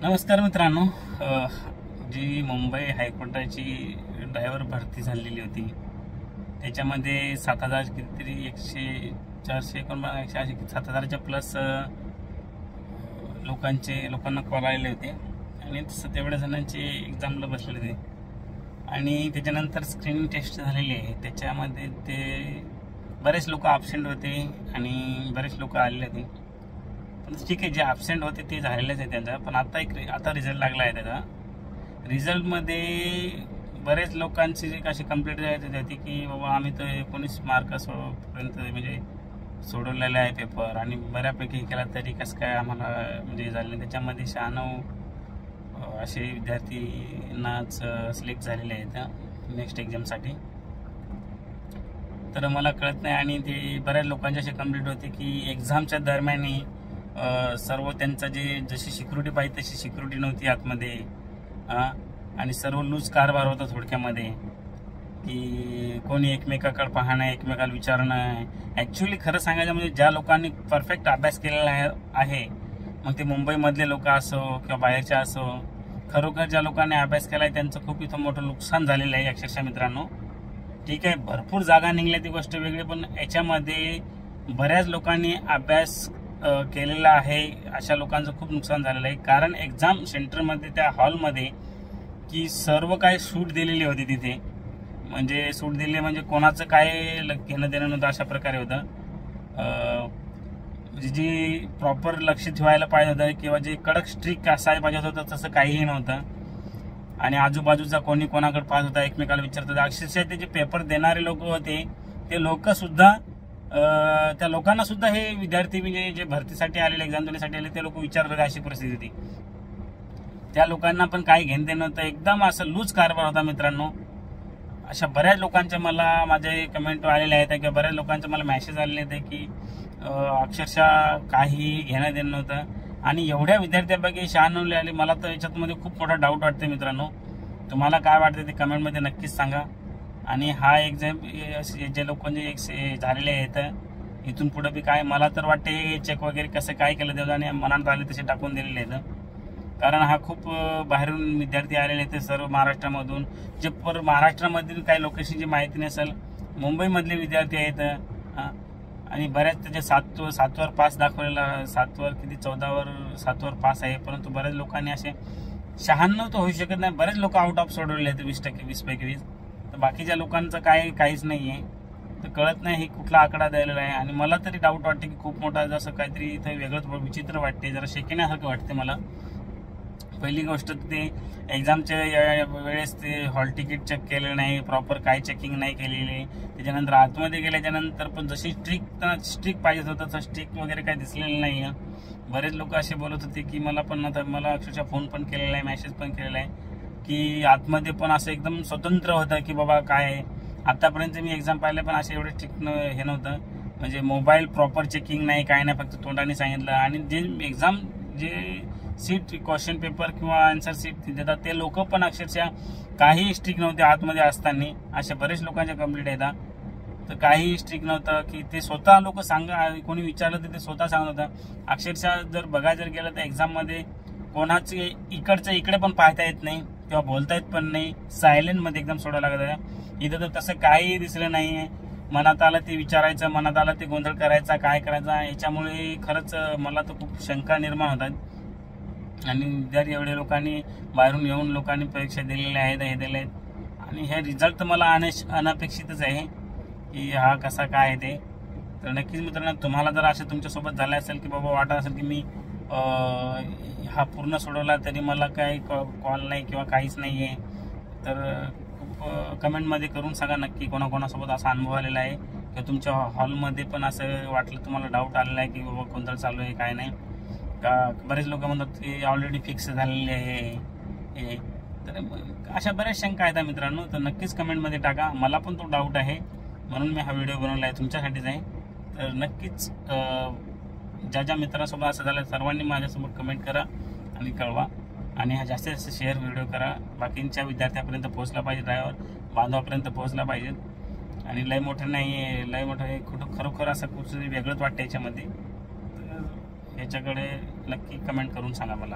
नमस्कार मित्रांनो. जी मुंबई हायकोर्टाची ड्रायव्हर भरती झालेली होती त्याच्यामध्ये 7,000 कितीतरी 7,000च्या प्लस लोकांना कॉल आलेले होते आणि तेवढ्या जणांचे एक्झामला बसलेले होते आणि त्याच्यानंतर स्क्रीनिंग टेस्ट झालेली आहे. त्याच्यामध्ये ते बरेच लोक ॲबसेंट होते आणि बरेच लोक आलेले होते. ठीक आहे, जे ॲबसेंट होते ते झालेलेच आहे त्यांचा. पण आता रिझल्ट लागला आहे. त्याचा रिझल्टमध्ये बरेच लोकांची अशी कंप्लीट होती की बाबा आम्ही तर 19 मार्कापर्यंत म्हणजे सोडवलेला आहे पेपर आणि बऱ्यापैकी केला तरी कसं काय आम्हाला म्हणजे झालं. त्याच्यामध्ये 96 असे विद्यार्थींनाच सिलेक्ट झालेले आहेत नेक्स्ट एक्झामसाठी. तर मला कळत नाही आणि ते बऱ्याच लोकांची अशी कंप्लीट होती की एक्झामच्या दरम्यान सर्व त्यांचा जशी सिक्युरिटी पाहिजे तशी सिक्युरिटी नव्हती आतमध्ये आणि सर्व लूज कारभार होता थोडक्यामध्ये की कोणी एकमेकाकडे पाहणं, एकमेकाला विचारणं. ॲक्च्युली खरं सांगायचं म्हणजे ज्या लोकांनी परफेक्ट अभ्यास केलेला आहे मग ते मुंबईमधले लोक असो किंवा बाहेरच्या असो, खरोखर ज्या लोकांनी अभ्यास केला आहे त्यांचं खूप इथं मोठं नुकसान झालेलं आहे अक्षरशः मित्रांनो. ठीक आहे, भरपूर जागा निघल्या ती गोष्ट वेगळी, पण याच्यामध्ये बऱ्याच लोकांनी अभ्यास केलेला आहे अशा लोकांचं खूप नुकसान झालेलं आहे. कारण एक्झाम सेंटरमध्ये त्या हॉलमध्ये की सर्व काही सूट दिलेली होती तिथे. म्हणजे सूट दिली म्हणजे कोणाचं काय घेणं देणं नव्हतं अशा प्रकारे होतं. जी प्रॉपर लक्ष ठेवायला पाहिजे होतं किंवा जे कडक स्ट्रिक्ट असायला पाहिजे होतं तसं काहीही नव्हतं. आणि आजूबाजूचा कोणी कोणाकडे पाहत होता, एकमेकाला विचारत होता. अक्षरशः ते जे पेपर देणारे लोक होते ते लोक सुद्धा त्या लोकांना सुद्धा हे विद्यार्थी म्हणजे जे भरतीसाठी आलेले, एक्झाम देण्यासाठी आले ते लोक विचारत होते. अशी परिस्थिती होती. त्या लोकांना पण काही घेणं देणं नव्हतं. एकदम असं लूज कारभार होता मित्रांनो. अशा बऱ्याच लोकांचे मला माझे कमेंट आलेले आहेत किंवा बऱ्याच लोकांचे मला मेसेज आलेले आहेत की अक्षरशः काही घेणं देणं नव्हतं आणि एवढ्या विद्यार्थ्यांपैकी 96 आले. मला तर याच्यामध्ये खूप मोठा डाऊट वाटते मित्रांनो. तुम्हाला काय वाटतं ते कमेंटमध्ये नक्कीच सांगा. आणि हा एक्झाम जे लोकांचे झालेले आहेत इथून पुढे बी काय मला तर वाटते चेक वगैरे कसं काय केलं जातं आणि मनात आले तसे टाकून दिलेले आहेत. कारण हा खूप बाहेरून विद्यार्थी आलेले आहेत सर्व महाराष्ट्रामधून. जे महाराष्ट्रामधील काही लोकेशनची माहिती नसेल, मुंबईमधले विद्यार्थी आहेत आणि बऱ्याच त्याचे 7वर पास दाखवलेला, 7वर पास आहे. परंतु बऱ्याच लोकांनी असे 96 तर होऊ शकत नाही, बरेच लोक आउट ऑफ सोडवले आहेत 20% 20पैकी 20. तर बाकीच्या लोकांचं काहीच नाही आहे. तर कळत नाही हे कुठला आकडा द्यायला आहे. आणि मला तरी डाऊट वाटते की खूप मोठा जसं काहीतरी इथं वेगळंच विचित्र वाटते, जरा शेकण्यासारखं वाटते मला. पहिली गोष्ट ते एक्झामच्या वेळेस ते हॉल तिकीट चेक केलं नाही, प्रॉपर काही चेकिंग नाही केलेली. त्याच्यानंतर आतमध्ये गेल्याच्यानंतर पण जशी स्ट्रिक्ट पाहिजे होतं तसं स्ट्रिक्ट वगैरे काही दिसलेलं नाही आहे. बरेच लोक असे बोलत होते की मला अक्षरशः फोन पण केलेला आहे, मेसेज पण केलेला आहे की आतमध्ये पण असं एकदम स्वतंत्र होतं की बाबा काय. आतापर्यंत मी एक्झाम पाहिले पण असे एवढे स्ट्रिक्ट हे नव्हतं. म्हणजे मोबाईल प्रॉपर चेकिंग नाही, काय नाही, फक्त तोंडाने सांगितलं. आणि जे एक्झाम जे सीट क्वेश्चन पेपर किंवा आन्सर सीट देतात ते लोक पण अक्षरशः काही स्ट्रिक्ट नव्हते आतमध्ये असताना. अशा बरेच लोकांच्या कंप्लीट येतात. तर काही स्ट्रिक्ट नव्हतं की ते स्वतः लोक कोणी विचारलं तर ते स्वतः सांगत होतं. अक्षरशः जर बघायला गेलं तर एक्झाममध्ये कोणाचे इकडचं इकडे पण पाहता येत नाही किंवा बोलता येत पण नाही, सायलेंटमध्ये एकदम सोडावं लागत आहे. इथं तर तसं काही दिसलं नाही आहे. मनात आलं ते विचारायचं, मनात आलं ते गोंधळ करायचा, काय करायचा. याच्यामुळे खरंच मला तर खूप शंका निर्माण होतात. आणि जर एवढ्या लोकांनी बाहेरून येऊन लोकांनी परीक्षा दिलेल्या आहेत, हे दिले आहेत आणि हे रिझल्ट तर मला अनपेक्षितच आहे की हा कसा काय आहे ते. तर नक्कीच मित्रांनो, तुम्हाला जर असं तुमच्यासोबत झालं असेल की बाबा वाटत असेल की मी हा पूर्ण सोडवला तरी मला काही कॉल नाही किंवा काहीच नाही आहे, तर खूप कमेंटमध्ये करून सांगा नक्की कोणाकोणासोबत असा अनुभव आलेला आहे किंवा तुमच्या हॉलमध्ये पण असं वाटलं, तुम्हाला डाऊट आलेला आहे की बाबा गोंधळ चालू आहे, काय नाही का. बरेच लोक म्हणतात की ऑलरेडी फिक्स झालेले आहे. तर अशा बऱ्याच शंका आहेत मित्रांनो. तर नक्कीच कमेंटमध्ये टाका. मला पण तो डाऊट आहे म्हणून मी हा व्हिडिओ बनवला आहे, तुमच्यासाठीच आहे. तर नक्कीच ज्या मित्रांसोबत असं झालं सर्वांनी माझ्यासोबत कमेंट करा आणि कळवा. आणि हा जास्तीत जास्त शेअर व्हिडिओ करा. बाकींच्या विद्यार्थ्यापर्यंत पोहोचला पाहिजे, ड्रायव्हर बांधवापर्यंत पोहोचला पाहिजे. आणि लय मोठं नाही आहे, लय मोठं आहे खरोखर असं कुठंतरी वेगळंच वाटतं याच्यामध्ये. तर याच्याकडे नक्की कमेंट करून सांगा मला.